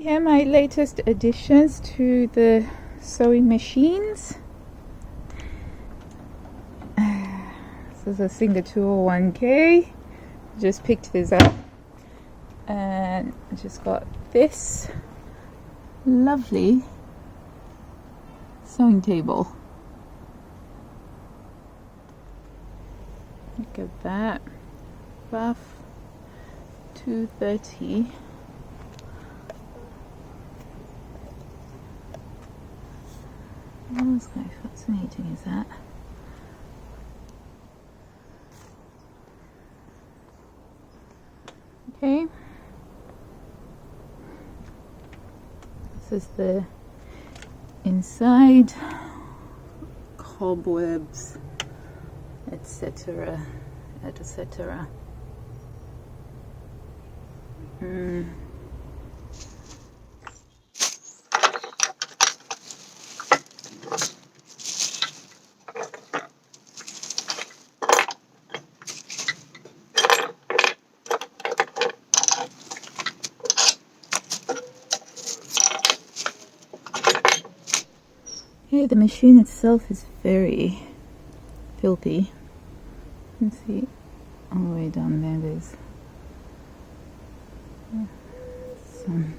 Here are my latest additions to the sewing machines. This is a Singer 201K. Just picked this up and I just got this lovely sewing table. Look at that. Buff 230. What's quite fascinating is that okay, this is the inside, cobwebs, etc, etc. Okay, the machine itself is very filthy. You can see all the way down there, there's some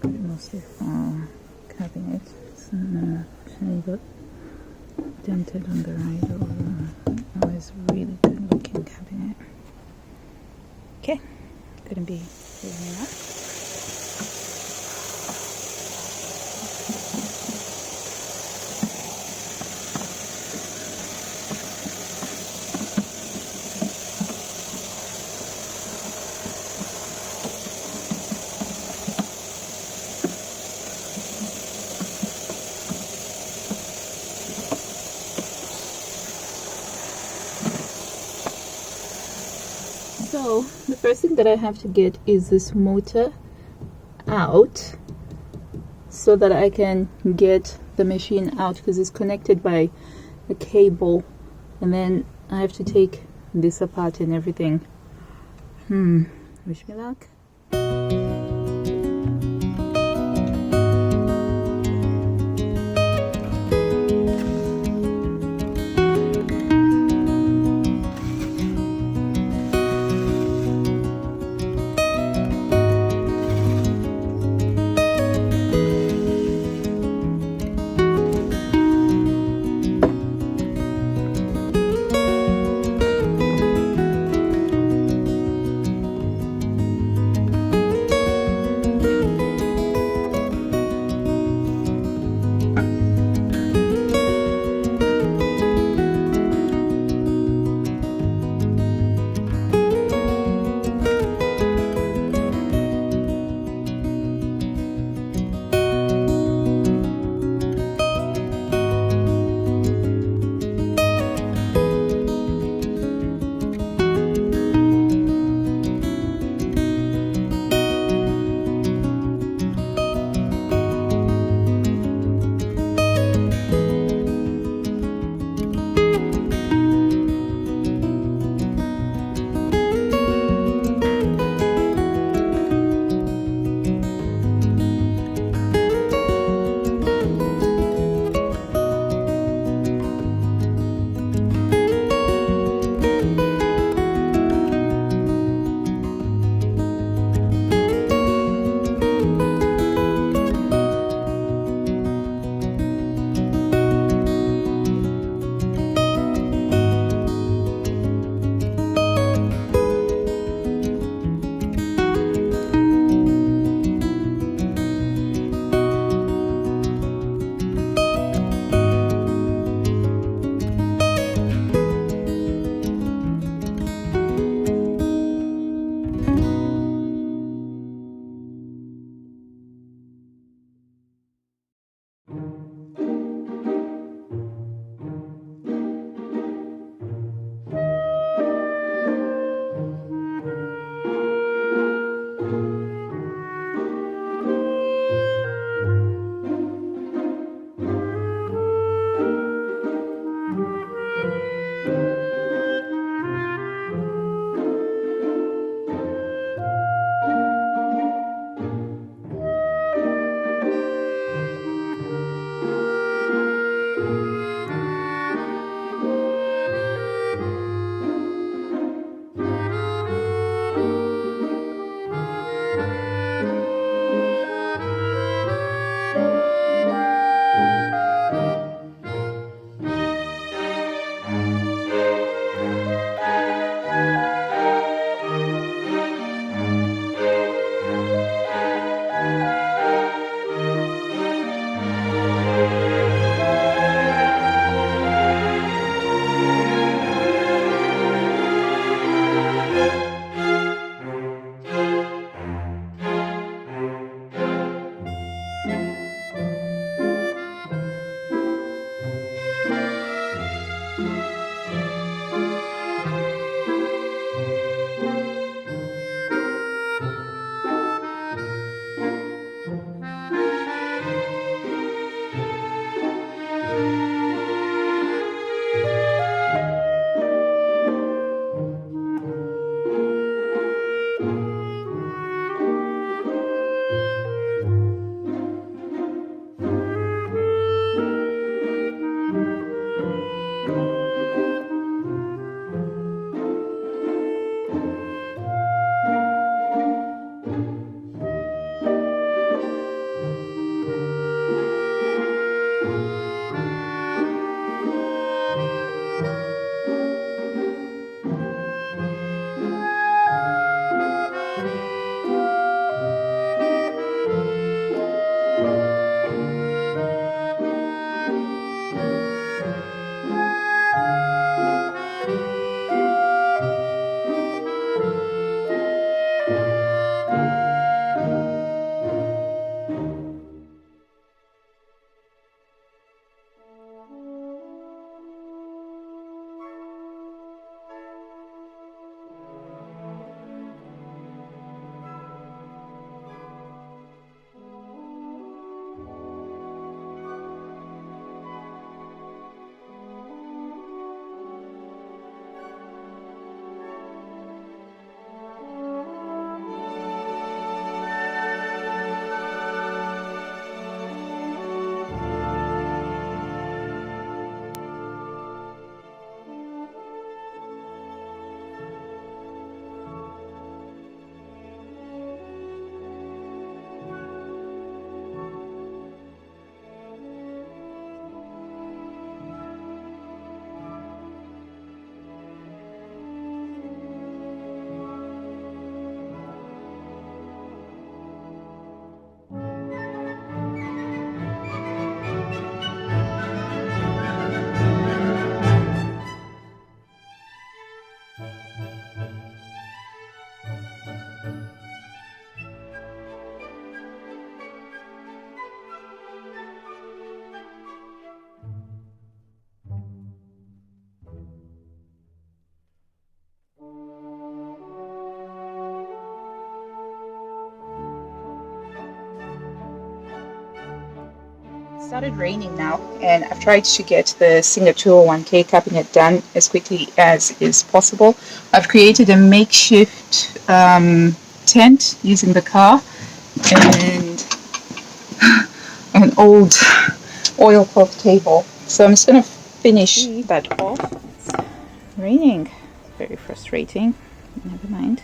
mostly for cabinet. Some actually got dented on the right over. Oh, it's really good looking cabinet. Okay, gonna be doing that. So the first thing that I have to get is this motor out so that I can get the machine out, because it's connected by a cable, and then I have to take this apart and everything. Wish me luck. Started raining now, and I've tried to get the Singer 201K cabinet done as quickly as is possible. I've created a makeshift tent using the car and an old oilcloth table. So I'm just going to finish that off. It's raining. Very frustrating. Never mind.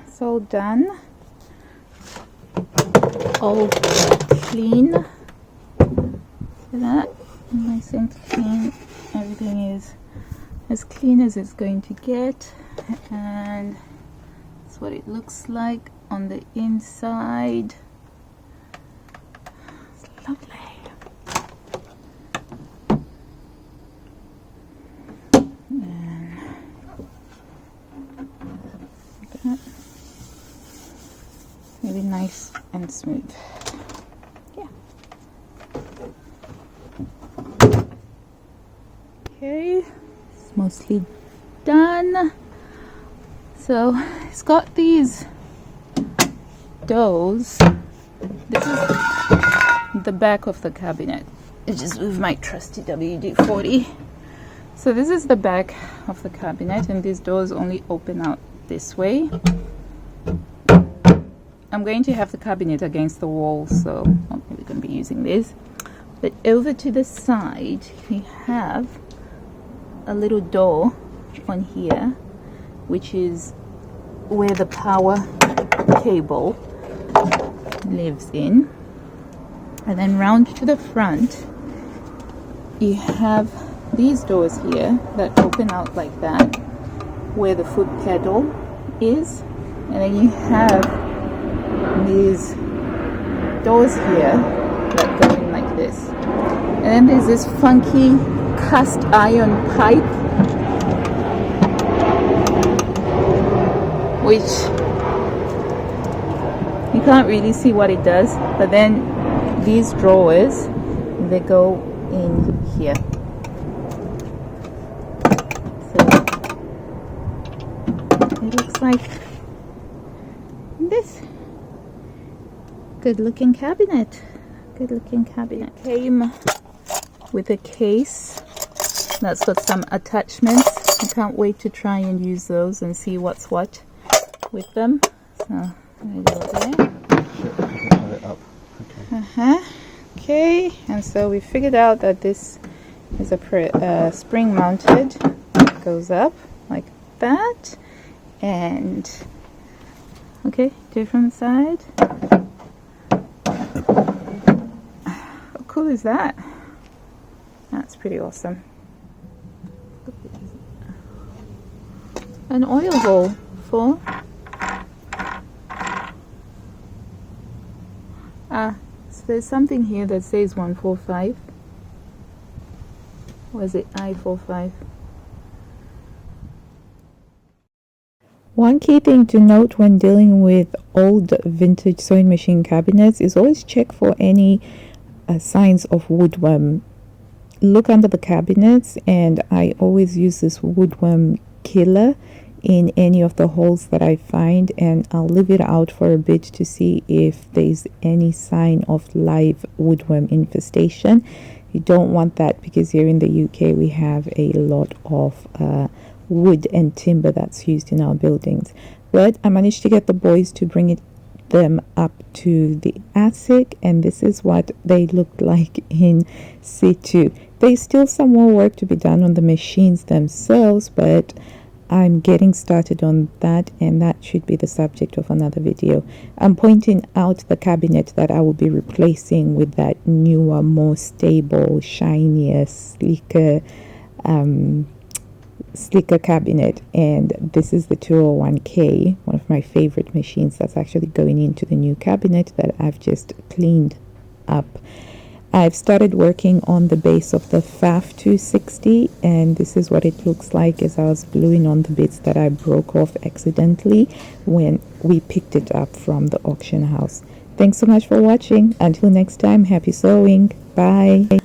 It's all done, all clean. See that? Nice and clean. Everything is as clean as it's going to get, and that's what it looks like on the inside. It's lovely. Really nice and smooth. Yeah. Okay, it's mostly done. So it's got these doors. This is the back of the cabinet. I just with my trusty WD-40. So this is the back of the cabinet, and these doors only open out this way. I'm going to have the cabinet against the wall, so I'm going to be using this. But over to the side, we have a little door on here, which is where the power cable lives in. And then round to the front, you have these doors here that open out like that, where the foot pedal is. And then you have these doors here that go in like this, and then there's this funky cast iron pipe, which you can't really see what it does, but then these drawers, they go in here. So it looks like this. Good looking cabinet. Good looking cabinet. It came with a case that's got some attachments. I can't wait to try and use those and see what's what with them. So there you go there. Okay. Okay, and so we figured out that this is a spring mounted. It goes up like that, and okay, do it from the side. How cool is that? That's pretty awesome. an oil hole for so there's something here that says 145. Was it I45? One key thing to note when dealing with old vintage sewing machine cabinets is always check for any signs of woodworm. Look under the cabinets, and I always use this woodworm killer in any of the holes that I find, and I'll leave it out for a bit to see if there's any sign of live woodworm infestation. You don't want that because here in the UK we have a lot of wood and timber that's used in our buildings. But I managed to get the boys to bring them up to the attic, and this is what they looked like in situ. There's still some more work to be done on the machines themselves, but I'm getting started on that, and that should be the subject of another video. I'm pointing out the cabinet that I will be replacing with that newer, more stable, shinier, sleeker cabinet, and this is the 201K, one of my favorite machines that's actually going into the new cabinet that I've just cleaned up. I've started working on the base of the FAF 260, and this is what it looks like as I was gluing on the bits that I broke off accidentally when we picked it up from the auction house. Thanks so much for watching. Until next time, happy sewing. Bye.